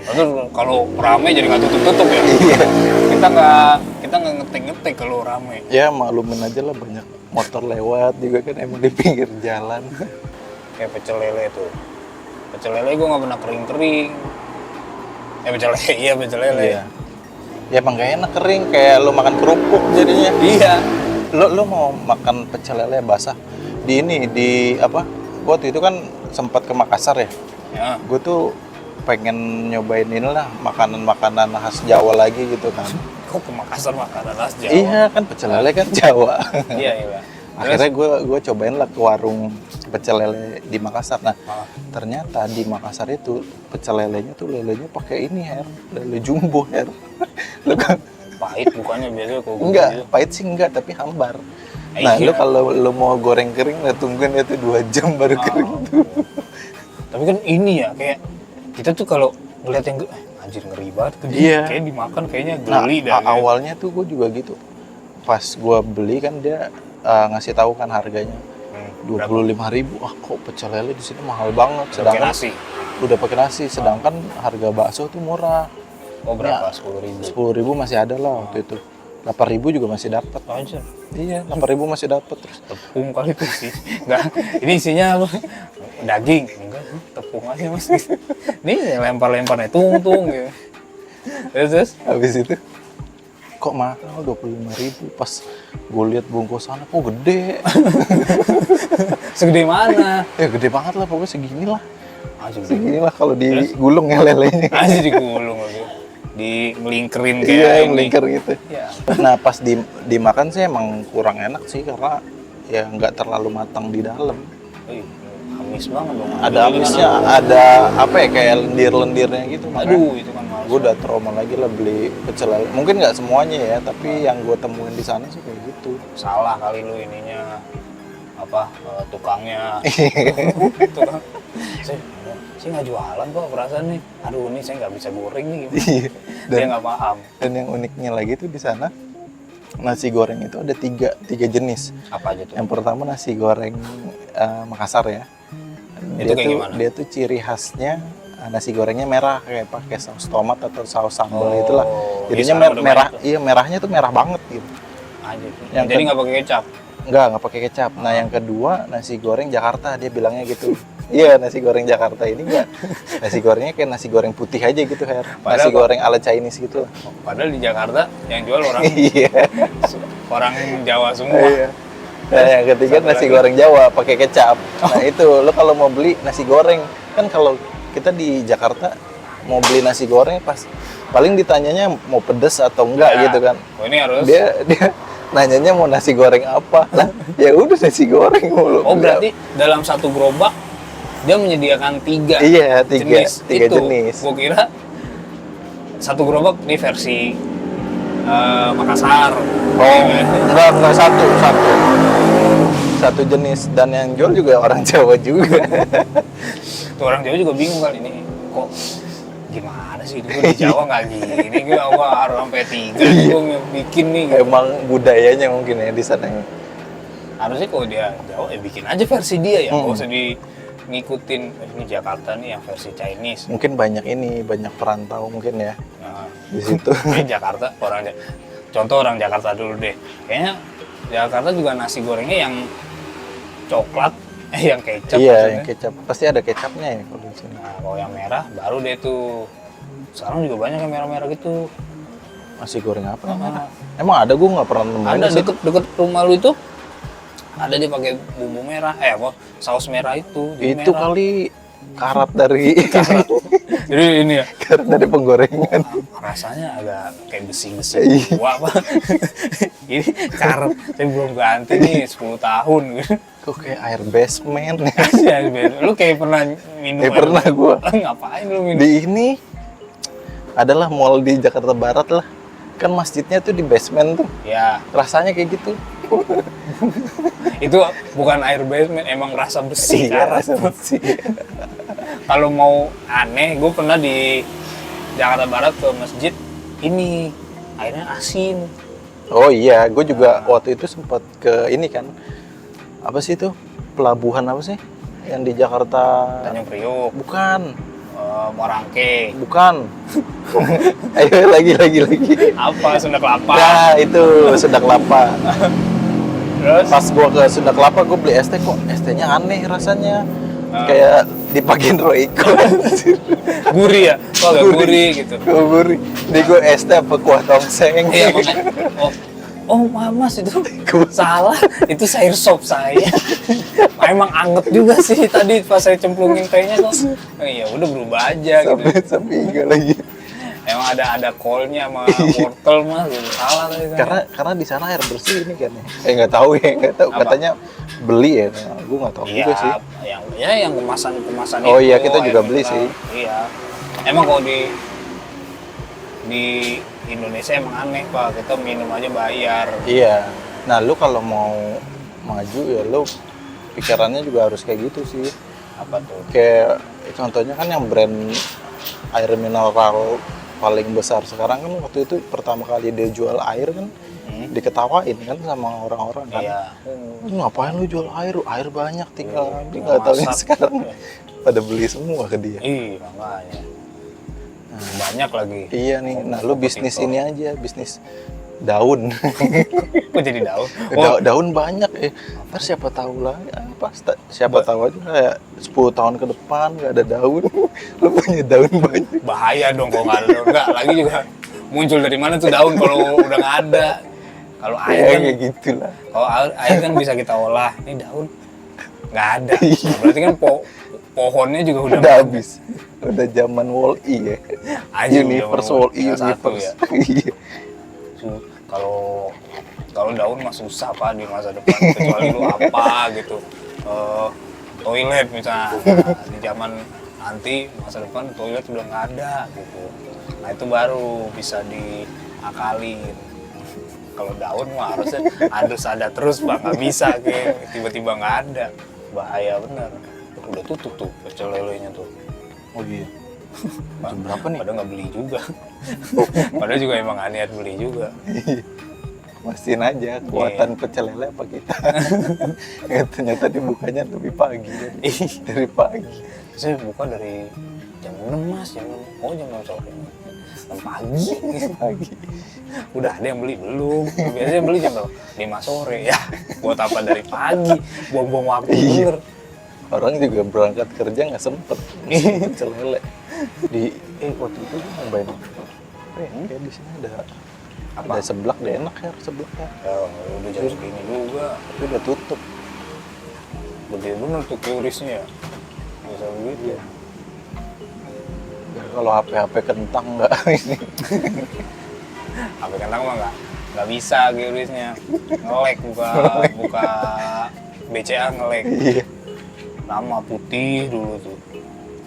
Terus kalau rame jadi nggak tutup ya. Kita nggak ngetek kalau rame. Ya maklumin aja lah, banyak motor lewat juga kan emang di pinggir jalan. Kayak pecel lele tuh. Pecel lele gue nggak pernah kering-kering. Pecel lele, iya pecel lele. Iya. Ya emang gak enak kering, kayak lu makan kerupuk jadinya. Iya. Lu mau makan pecel lele basah di ini di apa? Gua waktu itu kan sempat ke Makassar ya. Ya. Gue tuh pengen nyobain inilah makanan-makanan khas Jawa lagi gitu kan. Kok ke Makassar makanan khas Jawa? Iya kan pecel lele kan Jawa. Iya, iya. Akhirnya gue cobain lah ke warung pecel lele di Makassar. Nah, Ah. ternyata di Makassar itu pecel lelenya tuh lelenya pakai ini, Her. Lele jumbo, Her. Lu kan Pahit bukannya biasanya kalau enggak, gitu. pahit sih enggak, tapi hambar. Eh, Nah, iya. lu kalau lu mau goreng kering, lah tungguin itu 2 jam baru kering. Tapi kan ini ya kayak kita tuh kalau ngeliat yang anjir ngeri banget tuh. Iya. Kayak dimakan kayaknya Nah, geli dah. awalnya tuh gue juga gitu. Pas gue beli kan dia ngasih tahu kan harganya. 25.000. Ah, kok pecel lele di sini mahal banget. Udah pakai Sedangkan nasi. udah pakai nasi, sedangkan harga bakso tuh murah. Oh berapa? Ya. 10.000. 10.000 masih ada lah waktu itu. 8.000 juga masih dapat. Anjir. Iya, 8.000 masih dapat terus. Tepung kali tuh sih. Enggak. Ini isinya apa? Daging. Enggak, tepung aja Mas. Nih lempar-lemparnya tung-tung gitu. Terus Habis itu kok mahal 25.000, pas gue lihat bungkusannya kok gede. segede mana? Ya gede banget lah, pokoknya segini lah. Anjir. Segini lah kalau digulung ya lelenya. Anjir digulung lagi. Di ngelingkerin kayak Iya, ini. melingkar gitu. Iya. Nah pas dimakan sih emang kurang enak sih, karena ya nggak terlalu matang di dalam. Wih, amis banget dong. Ada Jadi kan amisnya, ada apa ya, kayak lendir-lendirnya gitu. aduh, itu kan males. Gue udah trauma lagi lah beli pecel lele. Mungkin nggak semuanya ya, tapi yang gue temuin di sana sih kayak gitu. Salah kali lu ininya apa tukangnya. Tukang. Saya nggak jualan kok perasaan nih. Aduh, ini saya nggak bisa goreng nih. Gimana? Iya. Dia nggak paham. Dan yang uniknya lagi tuh di sana nasi goreng itu ada tiga jenis. Apa aja tuh? Yang pertama nasi goreng Makassar ya. Itu kayak gimana? Dia tuh ciri khasnya nasi gorengnya merah, kayak pakai saus tomat atau saus sambal Oh, itulah. iya, Jadinya sekarang udah merah, banyak tuh. iya merahnya tuh merah banget gitu. Aja. Yang Jadi nggak pakai kecap. Nggak pakai kecap. Nah yang kedua nasi goreng Jakarta, dia bilangnya gitu. Iya, nasi goreng Jakarta ini enggak. Nasi gorengnya kayak nasi goreng putih aja gitu, Her. Padahal Nasi goreng ala Chinese gitu lah. Padahal di Jakarta yang jual orang Iya. orang Jawa semua. Iya. Nah, yang ketiga Satu nasi lagi. goreng Jawa pakai kecap. Nah, itu lo kalau mau beli nasi goreng, kan kalau kita di Jakarta mau beli nasi goreng pas paling ditanyanya mau pedes atau enggak Ya. gitu kan. Oh, ini harus. Dia nanyanya mau nasi goreng apa. Lah, ya udah nasi goreng mulu. Oh, berarti dalam satu gerobak dia menyediakan tiga Iya, tiga itu. jenis. Gue kira satu gerobak ini versi Makassar. Oh, enggak satu jenis, dan yang jual juga orang Jawa juga. Tuh orang Jawa juga bingung kali ini kok gimana sih gue di Jawa nggak gini, gue harus sampai tiga gue bikin nih. Gitu. Emang budayanya mungkin ya di sana. Harusnya kalau dia Jawa ya bikin aja versi dia ya, nggak Hmm. usah di ngikutin ini Jakarta nih yang versi Chinese. Mungkin banyak perantau mungkin ya Nah, di situ. ini Jakarta contoh orang Jakarta dulu deh, kayaknya Jakarta juga nasi gorengnya yang coklat, yang kecap. Iya, maksudnya. yang kecap pasti ada kecapnya ya kalau di sini. Nah, kalau yang merah baru deh tuh. Sekarang juga banyak yang merah-merah gitu. Nasi goreng apa yang Ah. merah? Emang ada, gue nggak pernah nemuin Ada sih. deket rumah lu itu, ada dia pakai bumbu merah, apa saus merah itu. Jadi Itu merah. kali karat dari Jadi ini ya, karat dari penggorengan. rasanya agak kayak besi-besi tua apa. Ini karet, saya belum ganti nih 10 tahun gitu. Kok kayak air basement ya? Ya, lu kayak pernah minum air Pernah gua. Ngapain lu minum? Di ini adalah mall di Jakarta Barat lah. Kan masjidnya tuh di basement tuh. Ya, Rasanya kayak gitu. itu bukan air basement, emang rasa besi karet. rasa besi. Kalau mau aneh, gue pernah di Jakarta Barat ke masjid, ini airnya asin. Oh iya, gue juga waktu itu sempat ke ini kan. Apa sih itu? Pelabuhan apa sih? Yang di Jakarta. Tanjung Priuk, Bukan. Morangke, Bukan. Ayo lagi. apa Sunda Kelapa. Nah, itu Sunda Kelapa. Terus Pas gua ke Sunda Kelapa, gua beli ST kok ST-nya aneh rasanya. Kayak dipakein Royco. gurih ya, kok agak gurih gitu. Gurih. Di gua ST apa kuah tongseng. Iya, makanya, oh mas itu salah, itu sayur sop saya. Emang anget juga sih tadi pas saya cemplungin tehnya kok. Ya udah berubah aja gitu. Sampai iga lagi. Emang ada kolnya sama wortel mas, gitu. Salah tadi saya. Karena di sana air bersih ini kan ya. Nggak tahu. Apa? Katanya beli ya. Nah, gua nggak tahu Iya, juga sih. yang kemasan Oh itu, iya, kita air juga beli mineral. sih. Iya. Emang kalau di Indonesia emang aneh pak, kita minum aja bayar. Iya. Nah, lu kalau mau maju ya lu pikirannya juga harus kayak gitu sih. Apa tuh? Kayak contohnya kan yang brand air mineral paling besar sekarang kan waktu itu pertama kali dia jual air kan diketawain kan sama orang-orang kan. Iya. Lu ngapain lu jual air? Air banyak tinggal Iya, ambil. tinggal Nggak tahu masak. sekarang pada beli semua ke dia. Ih, makanya. Banyak lagi. Iya nih. Nah, lu bisnis ini aja, bisnis daun. Kok jadi daun? Daun banyak ntar siapa tahu lah siapa tahu aja kayak 10 tahun ke depan nggak ada daun. Lu punya daun banyak. Bahaya dong kalau nggak ada daun. Nggak, lagi juga muncul dari mana tuh daun kalau udah nggak ada. Kalau air kan, Kayak gitulah. kalau air kan bisa kita olah. Ini daun nggak ada. Berarti kan pohonnya juga udah Udah habis. Udah zaman Wall-E ya. Universe Wall-E Universe. Ya. Iya. Kalau daun mah susah pak di masa depan, kecuali lu apa gitu, toilet misalnya. Nah, di zaman nanti masa depan toilet udah nggak ada gitu, nah itu baru bisa diakalin. Kalau daun mah harus ada terus pak, nggak bisa kayak tiba-tiba nggak ada, bahaya bener. Udah tutup tuh pecel lelenya tuh. Oh iya. Jam berapa nih? Padahal nggak beli juga. Padahal juga emang niat beli juga. Mastiin aja kuatan pecel lele apa kita. Ternyata dibukanya lebih pagi dari pagi. Saya buka dari jam 6 mas, jam 6 sore. Jam pagi. Udah ada yang beli belum? Biasanya beli jam 5 sore ya. Buat apa dari pagi? Buang-buang waktu bener. Orang juga berangkat kerja nggak sempet pecel lele. Waktu itu gue nyobain. Kayak di sini ada Apa? Ada seblak, deh enak ya seblak ya. Ya udah jam segini juga. Tapi udah tutup. Gede bener tuh QRIS-nya ya. Bisa begitu ya. Ya, kalau HP kentang nggak ini. HP kentang mah nggak bisa QRIS-nya. Nge-lag buka BCA nge-lag. Iya. Nama putih dulu tuh.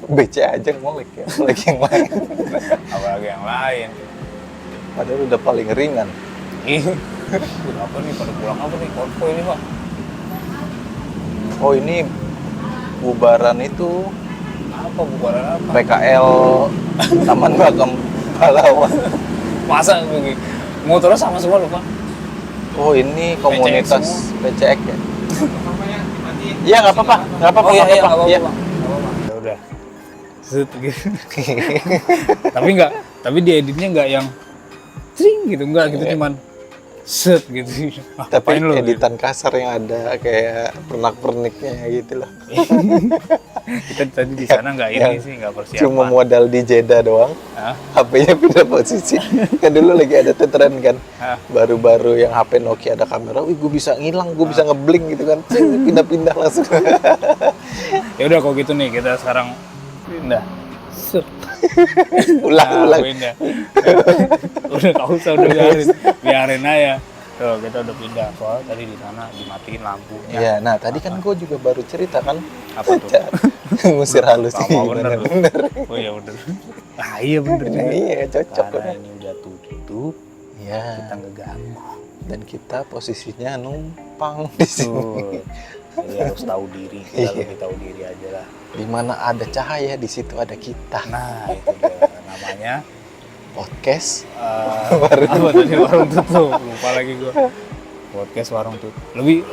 BC aja ngolek ya, ngolek yang lain. Apalagi yang lain. Padahal udah paling ringan. Ih, apa nih pada pulang apa nih? Korpo ini pak? Oh ini bubaran itu Apa bubaran apa? PKL Taman Makam Pahlawan. Masa begini? Motornya sama semua lupa? Oh ini komunitas PCX ya? Iya nggak apa-apa, nggak apa-apa, Oh iya, nggak iya, apa-apa. Iya. Ya udah. Set gitu. tapi di editnya nggak yang cring gitu, nggak gitu, cuman set gitu. Tapi Apain lu, editan kasar yang ada kayak pernak-perniknya gitu loh. Kita tadi di sana nggak ini Yang sih, nggak persiapan. Cuma modal di Jeddah doang. Hah? HP-nya pindah posisi. Kan dulu lagi ada tuh tren kan. Hah? Baru-baru yang HP Nokia ada kamera, wih gue bisa ngilang, gue bisa ngeblink gitu kan. Cing, pindah-pindah langsung. Ya udah kalau gitu nih kita sekarang pindah. Set. Ulang-ulang. Pindah. Udah nggak usah, udah biarin aja. Tuh kita udah pindah, soalnya tadi di sana dimatiin lampunya. Iya, nah tadi kan gue juga baru cerita kan. Apa tuh? Ngusir halus. Sama bener. Oh iya bener. Ah iya bener juga. Iya, cocok Karena kan. ini udah tutup, Iya. kita ngeganggu. Dan kita posisinya numpang di sini. Tuh. Jadi harus tahu diri, kita lebih tahu diri aja lah. Di mana ada cahaya, di situ ada kita. Nah itu dia namanya Podcast. apa tadi, warung tutup, lupa lagi gua. Podcast warung tutup.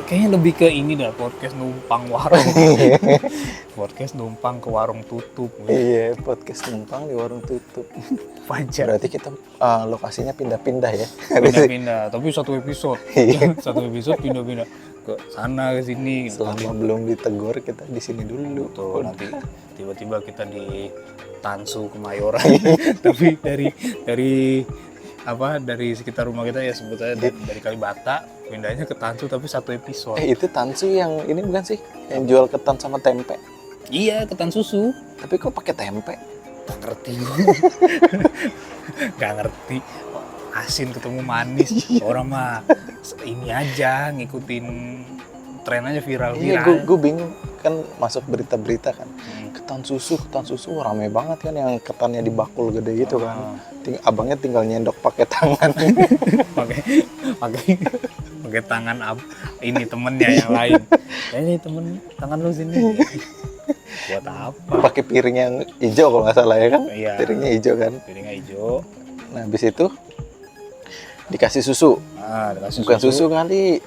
Kayaknya lebih ke ini dah, podcast numpang warung. Podcast numpang ke warung tutup. Iya, podcast numpang di warung tutup. Panjang. Berarti kita lokasinya pindah-pindah ya. Pindah-pindah, tapi satu episode. Iya. Satu episode pindah-pindah ke sana ke sini. Selama belum ditegur kita di sini dulu. Tuh nanti tiba-tiba kita di Tansu Kemayoran. Tapi dari sekitar rumah kita ya sebut aja dari Kalibata pindahnya ke Tansu tapi satu episode. Itu Tansu yang ini bukan sih? Yang jual ketan sama tempe. Iya, ketan susu. Tapi kok pakai tempe? Gak ngerti. Gak ngerti. Asin ketemu manis. Orang mah ini aja ngikutin tren aja viral. Iya, gue bingung kan masuk berita-berita kan. Ketan susu rame banget kan yang ketannya dibakul gede gitu kan. Abangnya tinggal nyendok pakai tangan. pakai tangan ini temennya yang lain. Ini temen tangan lu sini. Buat apa? Pakai piring yang hijau kalau nggak salah ya kan? Iya. Piringnya hijau kan. Piringnya hijau. Nah, habis itu dikasih susu. Dikasih Bukan susu kali.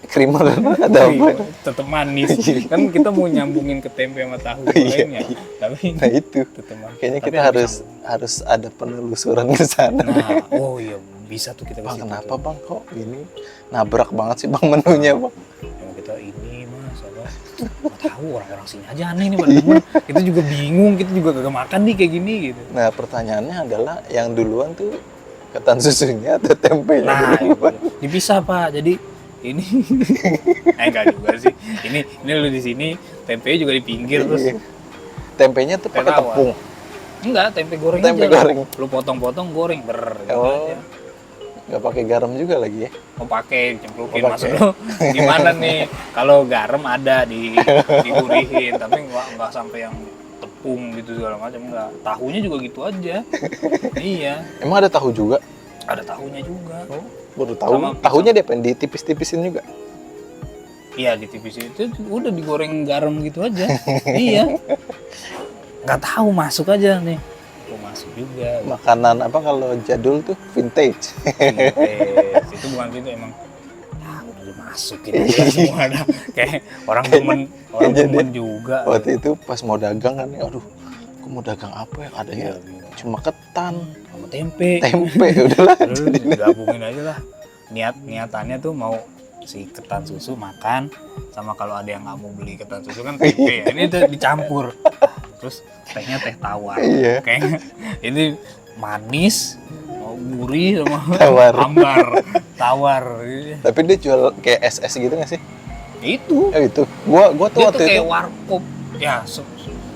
Creamer ada apa? Tetep manis. Kan kita mau nyambungin ke tempe sama tahu gorengnya. Tapi Nah itu. tetep manis. Kayaknya Tapi kita harus ada penelusuran ke sana. Nah, oh iya bisa tuh kita ke Bang, situ kenapa tuh. Bang kok gini? Nabrak banget sih Bang menunya Bang. Emang kita ini mas apa? Nggak tahu orang-orang sini aja aneh nih pada temen. Kita juga bingung, kita juga gak makan nih kayak gini gitu. Nah pertanyaannya adalah yang duluan tuh ketan susunya atau tempenya? Nah, duluan? dipisah Pak. Jadi ini enggak juga sih. Ini lu di sini, tempe juga di pinggir terus. Iya. Tempenya tuh pakai Terawan. tepung. Enggak, tempe goreng Tempe aja. goreng. Lu potong-potong goreng gitu Oh. aja. Nggak pakai garam juga lagi ya? Mau pakai dicemplukin Oh, maksud pakai. lu gimana nih? Kalau garam ada digurihin, tapi enggak sampai yang tepung gitu segala macam enggak. Tahunya juga gitu aja. Iya, Emang ada tahu juga? ada tahunya juga. Oh, baru tahu. Sama pisang. Tahunya dia pengen ditipis-tipisin juga. Iya, ditipisin itu udah digoreng garam gitu aja. Iya. Nggak tahu, masuk aja nih. Oh, masuk juga. Makanan apa kalau jadul tuh vintage. Vintage. Itu bukan gitu emang. Ya udah dimasukin aja semua ada. Kayak orang temen juga. Waktu itu pas mau dagang kan, aduh, aku mau dagang apa ya? Ada ya? Iya. Cuma ketan, Sama tempe. udahlah. Terus gabungin aja lah. Niatannya tuh mau si ketan susu makan sama kalau ada yang nggak mau beli ketan susu kan tempe ya. Ini tuh dicampur. Terus tehnya teh tawar. Iya. Kayaknya ini manis, mau gurih sama Tawar. ambar, tawar. Tapi dia jual kayak SS gitu nggak sih? Itu. Itu. Gua tuh Dia waktu tuh kayak itu, warkop. Ya,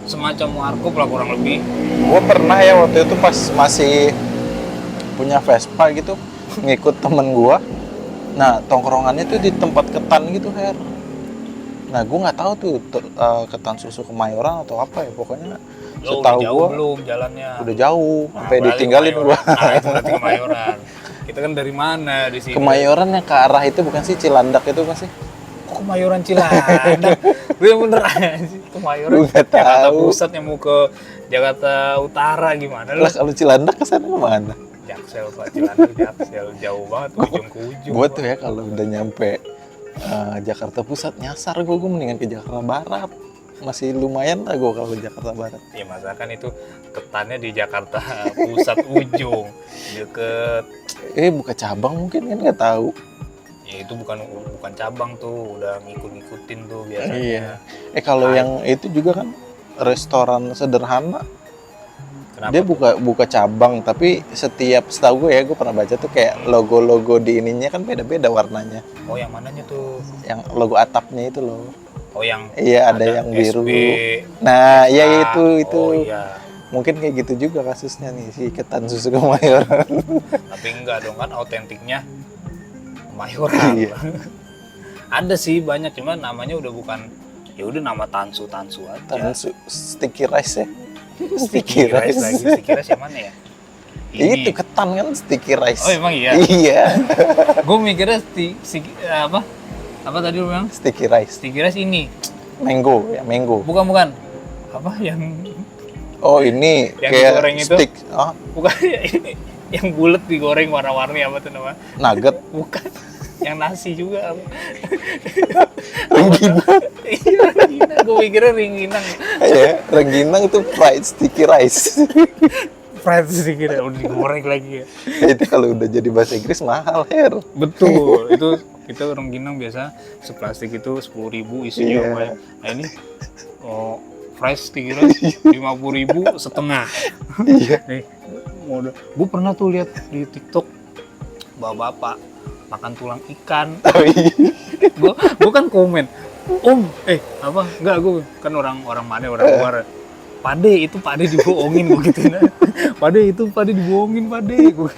semacam warkop lah kurang lebih. gua pernah ya waktu itu pas masih punya Vespa gitu, ngikut temen gua. Nah, tongkrongannya tuh di tempat ketan gitu, Her. Nah, gua nggak tahu tuh ketan susu Kemayoran atau apa ya, pokoknya Lo setahu udah jauh gua belum jalannya? udah jauh, Nah, sampai berarti ditinggalin Kemayoran. gua. Nah, itu berarti Kemayoran. Kita kan dari mana di sini? Kemayoran yang ke arah itu bukan sih Cilandak itu masih? Kok Kemayoran Cilandak? Bener aja sih Kemayoran. Gua nggak Jakarta tahu. Pusat yang mau ke Jakarta Utara gimana lu? Lah kalau Cilandak ke sana kemana? Jaksel Pak, Cilandak Jaksel jauh banget ujung ke ujung. Gua Pak. tuh ya kalau udah nyampe Jakarta Pusat nyasar gua mendingan ke Jakarta Barat. Masih lumayan lah gua kalau ke Jakarta Barat. Ya masakan itu ketannya di Jakarta Pusat ujung deket. Buka cabang mungkin kan nggak tahu. Ya itu bukan cabang tuh, udah ngikutin tuh biasanya. Iya. Kalau yang itu juga kan restoran sederhana. Kenapa? Dia buka cabang, tapi setahu gue ya, gue pernah baca tuh kayak logo-logo di ininya kan beda-beda warnanya. Oh, yang mananya tuh? Yang logo atapnya itu loh. Oh, yang Iya, ada yang biru. SB. Nah, ya itu. Oh iya. Mungkin kayak gitu juga kasusnya nih si Ketan Susu Kemayoran. Tapi enggak dong, kan autentiknya Kemayoran. Iya. Ada sih banyak, cuman namanya udah bukan, ya udah nama Tansu aja. Sticky rice ya. Sticky rice lagi. Sticky rice yang mana ya? Itu ketan kan sticky rice. Oh, emang iya? Iya. Gue mikirnya apa tadi lu bilang? Sticky rice. Sticky rice ini. Mango, ya mango. Bukan. Apa yang Oh, ini yang kayak digoreng itu? stick. Oh, bukan yang bulat digoreng warna-warni, apa tuh namanya? nugget. Bukan. Yang nasi juga apa? Rengginang. Iya, rengginang. Gue mikirnya rengginang. Ya, rengginang itu fried sticky rice. Fried sticky rice, udah digoreng lagi ya. Itu kalau udah jadi bahasa Inggris mahal, Her. Betul, itu rengginang biasa seplastik itu 10.000 isinya. Iya. Nah ini fried sticky rice 50.000 setengah. Iya. Nih, gue pernah tuh lihat di TikTok bapak makan tulang ikan. Oh, iya. gue kan komen, apa enggak, gue kan orang mana, orang luar. Pade dibohongin gue gituin. Pade dibohongin gue.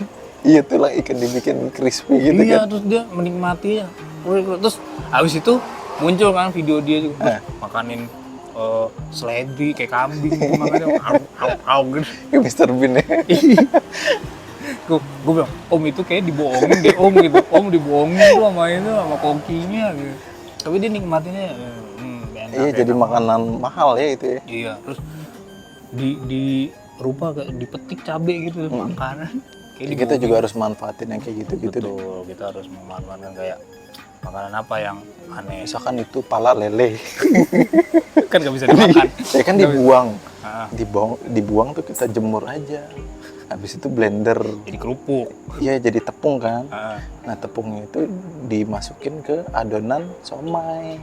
Iya, tulang ikan dibikin crispy gitu Iya, kan. terus dia menikmati ya. Terus habis itu muncul kan video dia juga makanin seledri kayak kambing makanya au gitu. Kayak Mr. Bean ya. Gue bilang, Om itu kayak dibohongin deh Om gitu. Om dibohongin tuh sama kokinya gitu. Tapi dia nikmatinnya enak, Iya, jadi makanan mahal ya itu ya. Iya, terus di rupa kayak dipetik cabe gitu makanan. Kayak Kita juga harus manfaatin yang kayak gitu-gitu deh. betul, kita harus memanfaatkan kayak makanan apa yang aneh. Misalkan itu pala lele. Kan gak bisa dimakan. Ya kan dibuang. Ah. Dibuang tuh kita jemur aja. Habis itu blender. Jadi kerupuk. Iya, jadi tepung kan. Ah. Nah, tepungnya itu dimasukin ke adonan somai.